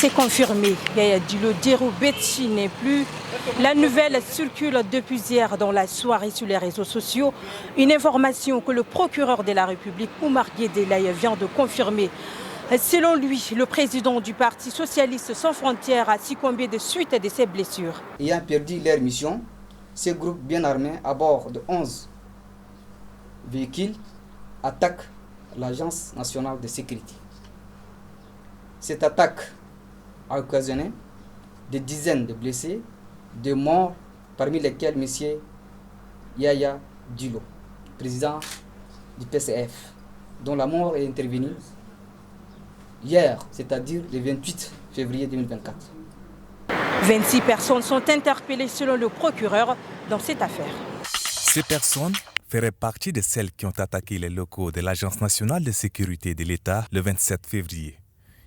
C'est confirmé. Yaya Dillo Betty n'est plus. La nouvelle circule depuis hier dans la soirée sur les réseaux sociaux. Une information que le procureur de la République, Oumar Guédelaye, vient de confirmer. Selon lui, le président du Parti socialiste sans frontières a succombé de suite de ses blessures. Ayant perdu leur mission, ces groupes bien armés, à bord de 11 véhicules, attaquent l'Agence nationale de sécurité. Cette attaque a occasionné des dizaines de blessés, de morts, parmi lesquels M. Yaya Dillo, président du PCF, dont la mort est intervenue hier, c'est-à-dire le 28 février 2024. 26 personnes sont interpellées selon le procureur dans cette affaire. Ces personnes feraient partie de celles qui ont attaqué les locaux de l'Agence nationale de sécurité de l'État le 27 février.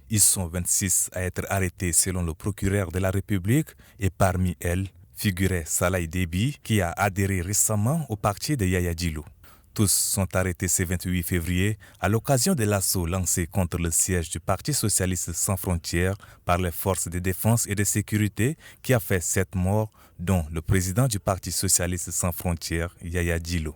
Ils sont 26 à être arrêtés selon le procureur de la République et parmi elles figurait Salah Déby qui a adhéré récemment au parti de Yaya Dillo. Tous sont arrêtés ce 28 février à l'occasion de l'assaut lancé contre le siège du Parti socialiste sans frontières par les forces de défense et de sécurité qui a fait 7 morts, dont le président du Parti socialiste sans frontières, Yaya Dillo.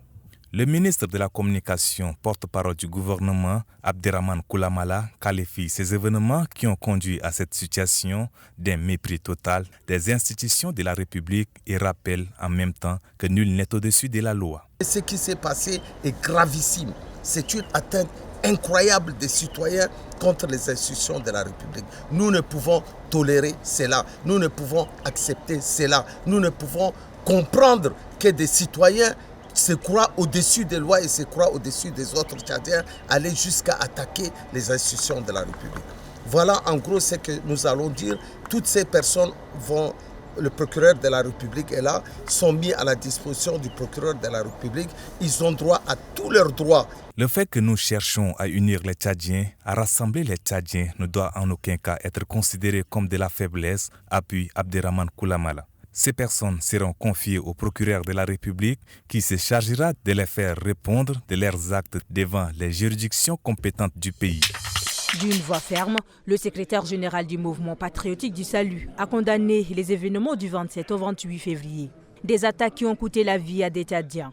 Le ministre de la Communication, porte-parole du gouvernement, Abderrahmane Koulamala, qualifie ces événements qui ont conduit à cette situation d'un mépris total des institutions de la République et rappelle en même temps que nul n'est au-dessus de la loi. Ce qui s'est passé est gravissime. C'est une atteinte incroyable des citoyens contre les institutions de la République. Nous ne pouvons tolérer cela. Nous ne pouvons accepter cela. Nous ne pouvons comprendre que des citoyens se croient au-dessus des lois et se croient au-dessus des autres Tchadiens, aller jusqu'à attaquer les institutions de la République. Voilà en gros ce que nous allons dire. Toutes ces personnes vont, le procureur de la République est là, sont mis à la disposition du procureur de la République. Ils ont droit à tous leurs droits. Le fait que nous cherchons à unir les Tchadiens, à rassembler les Tchadiens, ne doit en aucun cas être considéré comme de la faiblesse, appuie Abderrahmane Koulamala. Ces personnes seront confiées au procureur de la République qui se chargera de les faire répondre de leurs actes devant les juridictions compétentes du pays. D'une voix ferme, le secrétaire général du mouvement patriotique du Salut a condamné les événements du 27 au 28 février. Des attaques qui ont coûté la vie à des Tchadiens.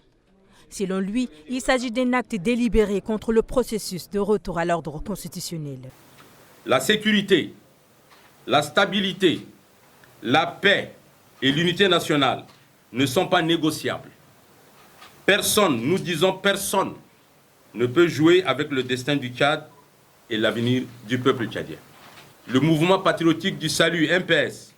Selon lui, il s'agit d'un acte délibéré contre le processus de retour à l'ordre constitutionnel. La sécurité, la stabilité, la paix et l'unité nationale ne sont pas négociables. Personne, nous disons personne, ne peut jouer avec le destin du Tchad et l'avenir du peuple tchadien. Le mouvement patriotique du Salut, MPS,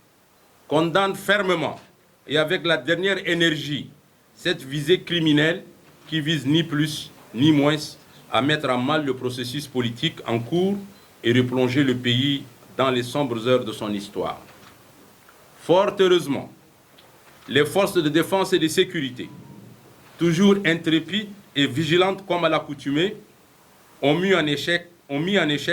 condamne fermement et avec la dernière énergie cette visée criminelle qui vise ni plus ni moins à mettre à mal le processus politique en cours et replonger le pays dans les sombres heures de son histoire. Fort heureusement, les forces de défense et de sécurité, toujours intrépides et vigilantes comme à l'accoutumée, ont mis en échec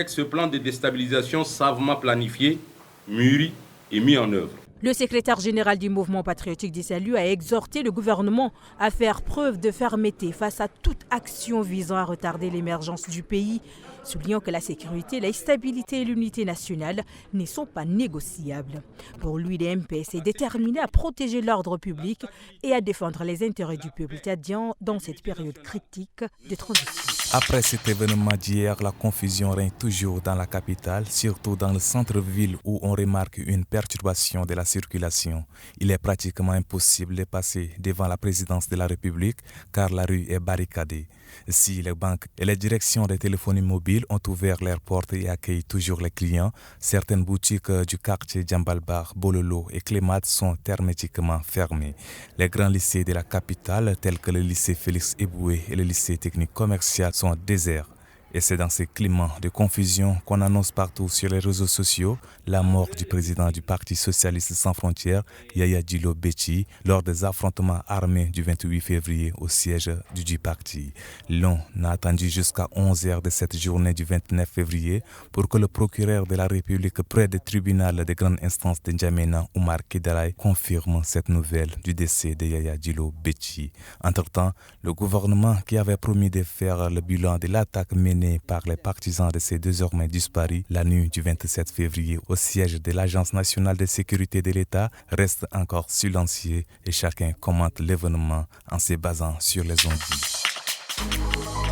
ce plan de déstabilisation savamment planifié, mûri et mis en œuvre. Le secrétaire général du mouvement patriotique du Salut a exhorté le gouvernement à faire preuve de fermeté face à toute action visant à retarder l'émergence du pays, soulignant que la sécurité, la stabilité et l'unité nationale ne sont pas négociables. Pour lui, le MPS est déterminé à protéger l'ordre public et à défendre les intérêts du peuple tchadien dans cette période critique de transition. Après cet événement d'hier, la confusion règne toujours dans la capitale, surtout dans le centre-ville où on remarque une perturbation de la circulation. Il est pratiquement impossible de passer devant la présidence de la République car la rue est barricadée. Si les banques et les directions des téléphonie mobiles ont ouvert leurs portes et accueillent toujours les clients, certaines boutiques du quartier Djambalbar, Bololo et Clémat sont hermétiquement fermées. Les grands lycées de la capitale, tels que le lycée Félix Eboué et le lycée technique commercial, sont déserts. Et c'est dans ce climat de confusion qu'on annonce partout sur les réseaux sociaux la mort du président du Parti socialiste sans frontières, Yaya Dillo Betty, lors des affrontements armés du 28 février au siège du parti. L'on a attendu jusqu'à 11h de cette journée du 29 février pour que le procureur de la République près du tribunal de grande instance de N'Djamena, Oumar Guédelaye, confirme cette nouvelle du décès de Yaya Dillo Betty. Entre-temps, le gouvernement qui avait promis de faire le bilan de l'attaque menée menée par les partisans de ces désormais disparus la nuit du 27 février au siège de l'Agence nationale de sécurité de l'État reste encore silencieux et chacun commente l'événement en se basant sur les ondes.